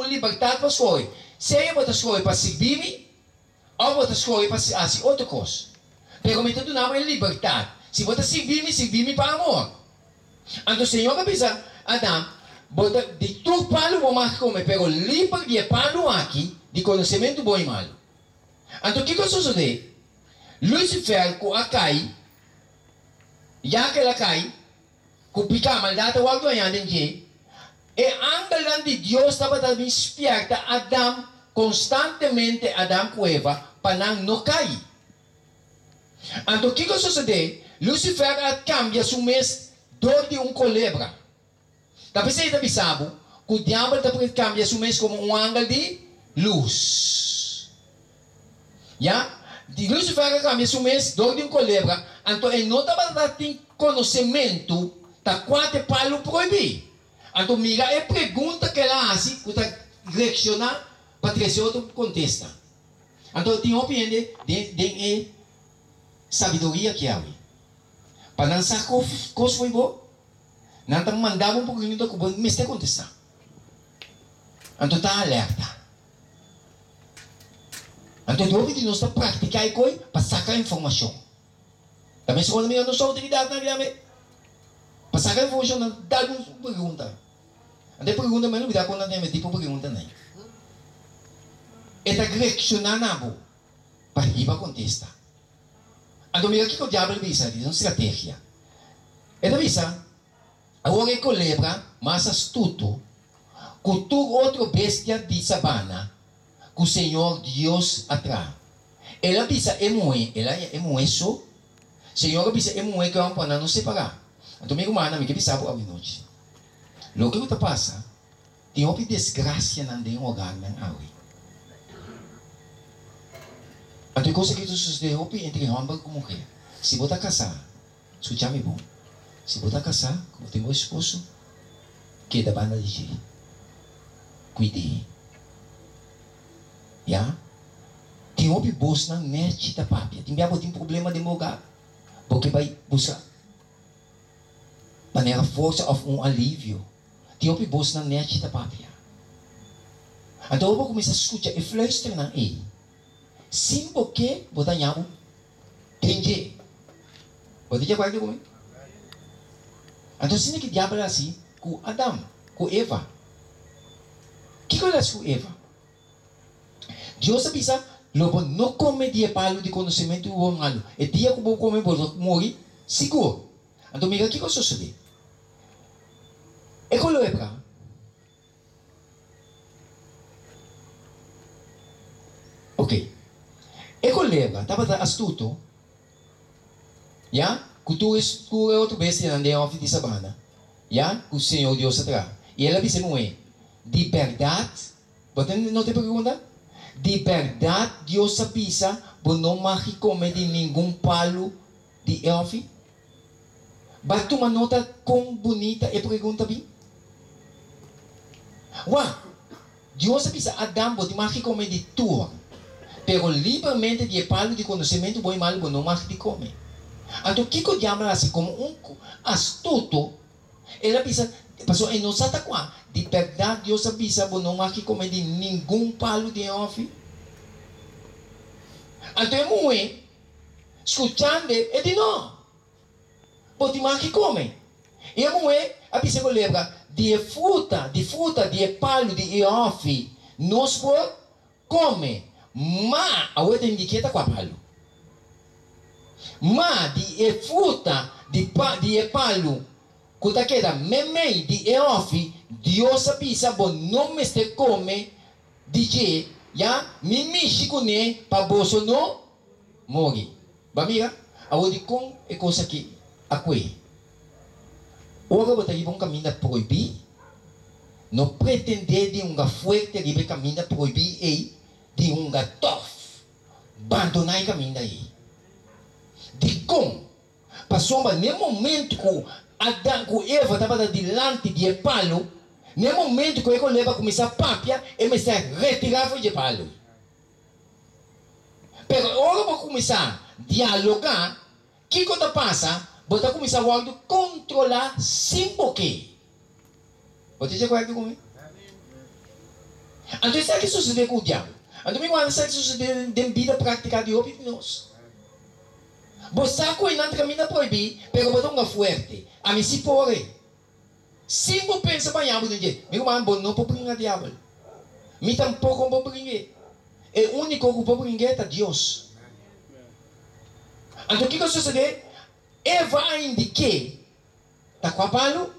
libertad para escolher. Seja para escolher para servir-me, ou para escolher para fazer outra coisa. Pero me tudo não é liberdade. Se você servir-me para amor. Então o Senhor avisa Adão, de tu palo vamos comer, pero livre de palo aqui, de conhecimento bom e mal. Então o que sucede? Lucifer, com a cai, já que ela cai, com pica a maldade, o alto ainda em e angelan de Deus estava também esperta Adão, constantemente Adão com Eva, para não cair. Então o que sucede? Lucifer cambia seu mês dor de culebra. Tapi você está pensando que o diabo cambia seu mês como ángel de luz. Já? De Lucifer cambia seu mês dor de culebra. Então ele não estava tendo conhecimento da quatro palos proibidos. Então miga é pergunta que ela faz, que está reaccionar para trazer outro contesta. Então tem opinião de sabedoria que há. Para não saber coisa foi bom, não está mandando um pouquinho da coisa, mas está contestando. Então está alerta. Então deve de nós praticar a coisa para sacar informação. Também se quando não sou utilidade na vida, para sacar informação, não dá uma pergunta. Então pergunta, mas não dá quando não tem tipo pergunta nem. Está reaccionando para ir para contestar. Então, mira que o diabo visa, diz uma estratégia. Ele visa, agora é culebra, mais astuto, com tu outra bestia de sabana, que o Senhor Deus atrás. Ele visa, é moe só. O Senhor visa, é moe que vamos para não separar. Então, meu irmão, me que visa por a noite. Logo que passa, tem uma desgraça não tem lugar na água. Então, coisa que sucede entre homem e mulher. Se você casar, escuta me bom. Se você casar, como tem um esposo, que da banda de jeito. Cuide. Já? Tem um bolso na net da papia. Tem problema de mogar. Porque vai buscar. Para a força ou alívio. Tem um bolso na net da papia. Então, eu vou começar a escutar e fluistrar na ele. Sim, porque botar nyamo tenje. Botar dia qual comigo? Então sini que diabo assim com Adão, com Eva. Que coisa com Eva? Deus avisa, lobo não come dia palo de conhecimento o malo. E dia que vou comer vou morrer seguro. Então mira que coisa sucede. É com Eva. Ok. E colega, estava astuto, já? Que tu é outro vez que andei ao fim de sabana, já? Que o Senhor Deus atrás. E ela disse, moe, de verdade, você não te pergunta? De verdade, Deus avisa, você não vai comer de nenhum palo de elfe? Bate uma nota com bonita e pergunta bem. Uau! Deus avisa, Adão, você não vai comer de tua. Pero livremente de palo de conhecimento bom e mal não mais de comer. Então, o que o diabo assim como astuto, ele pensa, passou em nossa taquá, de verdade Deus avisa, não mais que comer de nenhum palo de ofi. Então, é muito, escutando, ele diz, não, você mais que come. E é muito, a pessoa que lembra, de fruta, de palo de ofi, nós por come. Ma a outra indiqueta com a palo. Ma de fruta de palo. Quando queda meme de eofi, Deus avisa bom não me este come DJ, já mimi chicune para bolso no morre. Bamiga, a outra com é coisa que aqui. Ora você ir bom caminho proibir. Não pretender de fuerte de caminho proibir e de tof, abandonar o caminho daí. De como? Passou no momento que Adão, que Eva estava delante de palo, no momento que ele leva a começar a papia, ele começa a retirar de palo. Mas agora vou começar a dialogar, o que passa? Vou começar a controlar sem porquê. Você já conhece comigo? Entonces, ¿sabe qué sucede con el diablo? Entonces, me sabe qué sucede en vida práctica de hoy nos. Vos saco en camina proibir, pero vos não fuerte. A mim se pode. Se vos pensa banhar, vos dizer, meu irmão, não pode brincar diabo. Me tampouco pode brincar. É o único que pode brincar é Deus. Então, o que sucede? Eva ainda que está com a palo.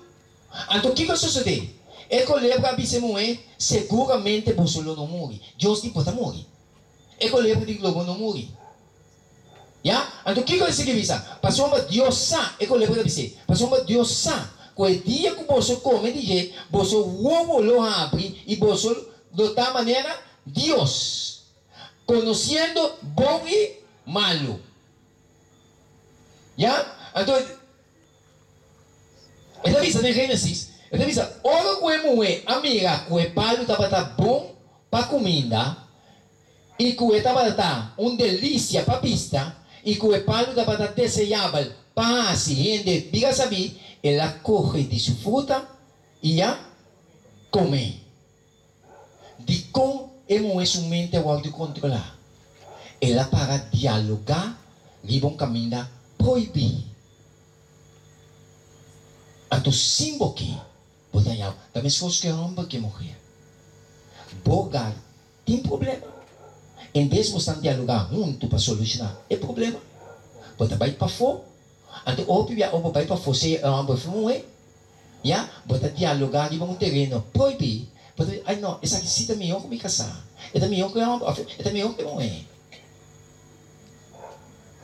Então, o que sucede? É que lembra a bisemoe, seguramente você não morre. Deus te pode morrer. É que lembra de globo não morre. Ya, então o que você quer dizer? Passou uma Deus sa, é que lembra de você. Passou uma Deus sa. Com o dia que você come de jeito, você ovo lo abre e você de tal maneira Deus, conhecendo bom e malo. Ya, então ela diz em Gênesis, ela diz, ora que é moe, amiga, que o palo estava bom para comida e que estava delícia para pista. E que o palo da batata desejável para se gente diga saber, ela corre de sua fruta e a come. De como é um mente ao de controlar. Ela para dialogar e vão caminhar proibir. Então, símbolo que botanhal, também se fosse que homem que morrer. Bogar tem problema. Em vez de você dialogar junto para solucionar o problema, você vai para fora. Então, ou vai para fora, você é um bom já, você dialogar em um terreno proibir. Você, ai não, essa aqui está melhor que me casar. É melhor que é melhor que não é.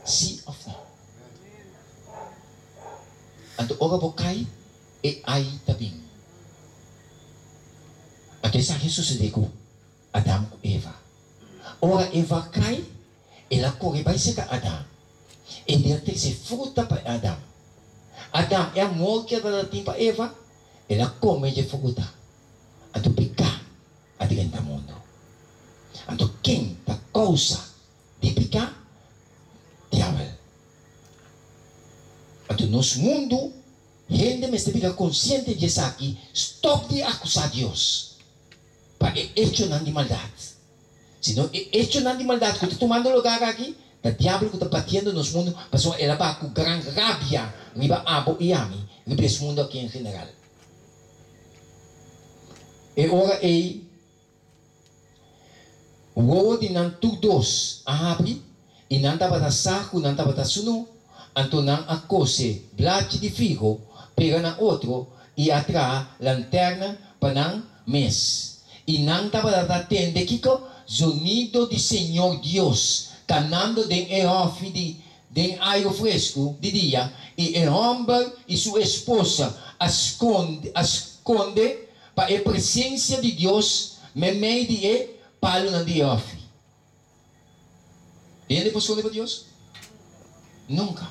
See of them. Então, ora você cai e aí também. Então, isso aqui sucedeu com Adão e Eva. Ora Eva cai, ela corre vai ser Adão. E Deus tem que ser fruta para Adão. Adão é amor que ela tem para Eva, ela come de fruta. Então picar a dentro do mundo. Então quem está causa de picar? Diabo. Então nosso mundo, gente me fica consciente de isso aqui, stop de acusar Deus. Para hecho de maldade. Se não hecho de maldade, que está tomando lugar aqui, o diabo que está batendo nos mundos, passou ela vai com grande rabia, riba abo e ami, riba esse mundo aqui em geral. E ora o de não todos abre, e não estava da saco, não estava da suno, então não acose blate de figo, pega na outro, e atrás lanterna para não mês. E não estava da tenda, Kiko, sonido de Senhor Deus, canando de eofe de aire fresco de dia, e o homem e sua esposa esconde para a presença de Deus, me meio de palo na de eofe. E ele esconde para Deus? Nunca.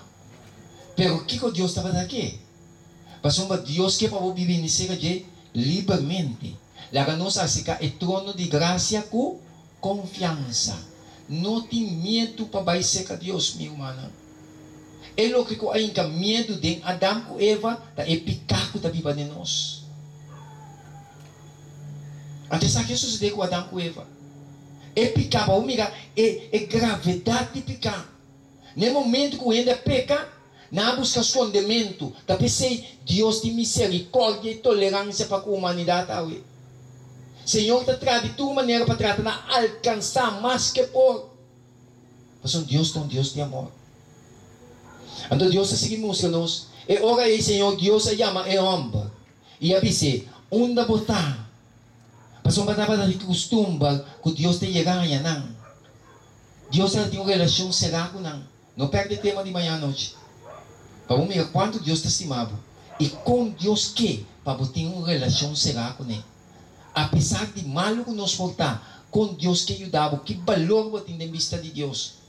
Pero o que Deus estava daqui? Passou para Deus que para viver nesse dia livremente. Lá nós fica o trono de graça com confiança. Não tem medo para bailar a Deus, meu irmão. É o que ainda medo de Adão e Eva, da epicaco da vida de nós. Até sabe o que sucedeu com Adão e Eva? É picar, amiga, é gravidade de picar. No momento que ainda peca, não busca escondimento, da pensei, Deus tem misericórdia e tolerância para a humanidade. Senhor está trazendo de tua maneira para tratar de alcançar mais que por. Mas Deus é um Deus de amor. Então Deus está seguindo nos. E ora aí, Senhor, Deus se chama e homem. E avise, onde botar? Mas não vai de costume que Deus te chega a não. Deus tem uma relação será com não. Não perde tema de manhã à noite. Para ver quanto Deus te estimava. E com Deus que? Para ter uma relação será com ele. Apesar de malo que nos voltar, com Deus que ajudava, que valor você tem em vista de Deus.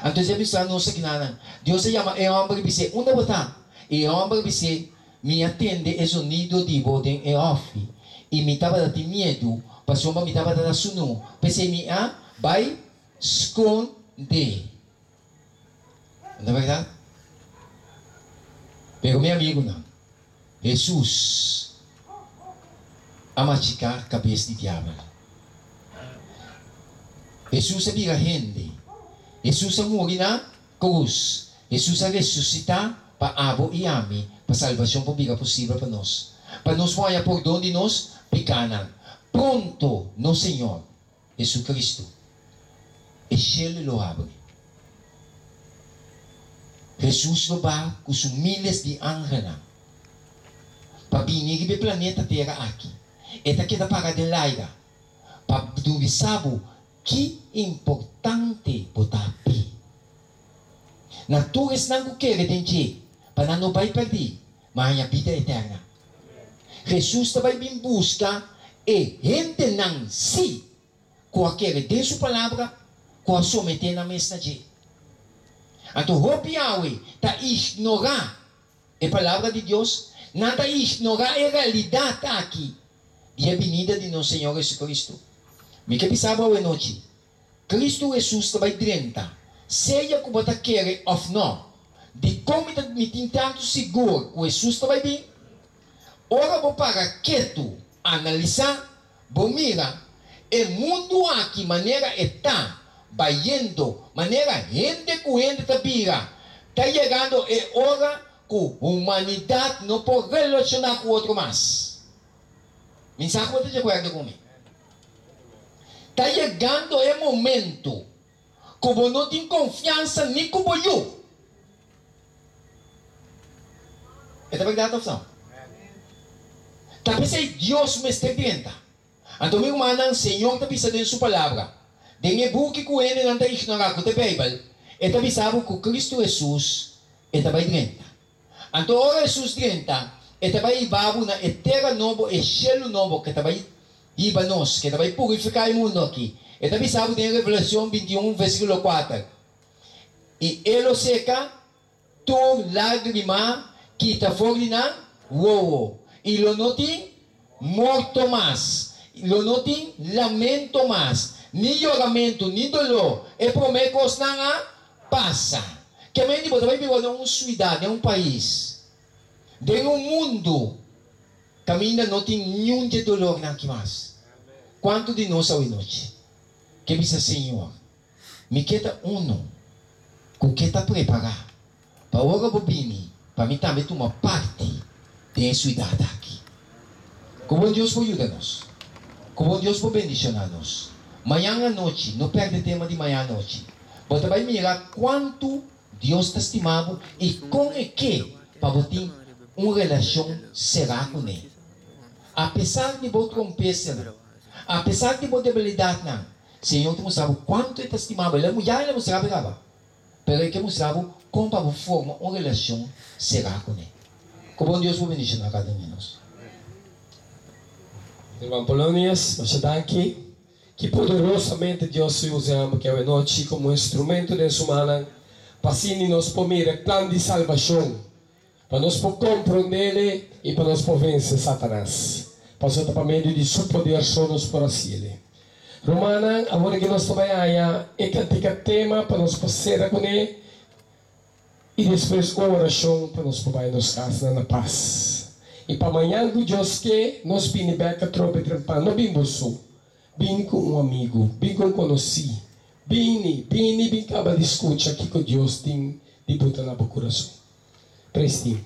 Então, se você não sabe nada, Deus se chama, é homem que diz, onde botar? É homem que diz, me atende é sonido de botem é off. E me estava dando medo, passou me estava dando suno. Pensei, vai esconder. Não é verdade? Pero meu amigo, não. Jesus a machucar a cabeça de diabo. Jesus sabia gente. Jesus ang muri na cruz. Jesus ang resucita para abo e ami, para salvação para biga possível para nós. Para nós moia por donde nós picanan. Pronto no Senhor Jesus Cristo. E cielo lo abre. Jesus lo ba com os milhares de anjos para binigi be planeta Terra aqui. Eta kita para de laira. Para duvisabo que importante botapi. Naturis nang kukere denje, para não vai perder, mas a vida eterna. Jesus também vem busca e gente não se qualquer de sua palavra, qual someter na mensagem. Então, Hopiawe tá ignorar a palavra de Deus, nada ignorar a realidade aqui e a venida de nosso Senhor Jesus Cristo. Me que pensava hoje noite, Cristo Jesus também drenta, seja como você quer ou não, de como me tem tanto seguro que Jesus também bem. Ora, vou para quieto, analisar, vou mirar, o mundo aqui, maneira está, vai indo, maneira gente com gente está vira, está chegando é hora que a humanidade não pode relacionar com o outro mais. Mensagem você de acordo comigo? Está chegando o momento que você não tem confiança nem com você. É verdade ou não? Tapi sa Diyos me está dentro. Então, meu irmão, Senhor está pensando em sua palavra. Dengue buki ko ele não está ignorando com a Bíblia. Está pensando que Cristo Jesus está bem dentro. Então, ora Jesus dentro, está bem babu na terra novo e cielo novo que está bem iba nós, que está bem purificar o mundo aqui. Está pensando em Revelação 21, versículo 4. E ele seca tu lágrima que está fora na uou. E lo notin morto mais, lo notin lamento mais, ni lloramento, ni dolor, e promecos na passa. Que mente você vai viver em uma cidade, em um país, em um mundo, que ainda não tem nenhum de dolor na que mais. Quanto de nós hoje noite? Que bisa Senhor, me queda que queda preparar, para hora bobini, para mim também tomar parte de sua idade aqui. Como Deus pode ajudar-nos. Como Deus pode bendicionar-nos. Manhã à noite, não perde o tema de manhã à noite. Você vai mirar quanto Deus está estimado e com o que para você ter uma relação será com Ele. Apesar de você trompeza, apesar de você debilidade, não, Senhor te mostrava quanto Ele está estimado. Ele já mostrava, mas Ele mostrava como para você formar uma relação será com Ele. Como Deus vai bendicionar cada um de nós. Irmão Polonias, nós daqui que poderosamente Deus usa que é noite como instrumento de sua mão para assim nós pomir o plano de salvação, para nós compreender e para nós vencer Satanás, para meio de seu poder só nos por assim. Romana, agora que nós trabalhamos é que tema para nós passar com ele e depois a oração para nós provar nos casa na paz. E para amanhã do Deus que nós vim beca trope trempa, não vim bolso, vim com um amigo, vim com um conhecido, vim acaba de escutar aqui que Deus tem de botar na boca coração. Preste.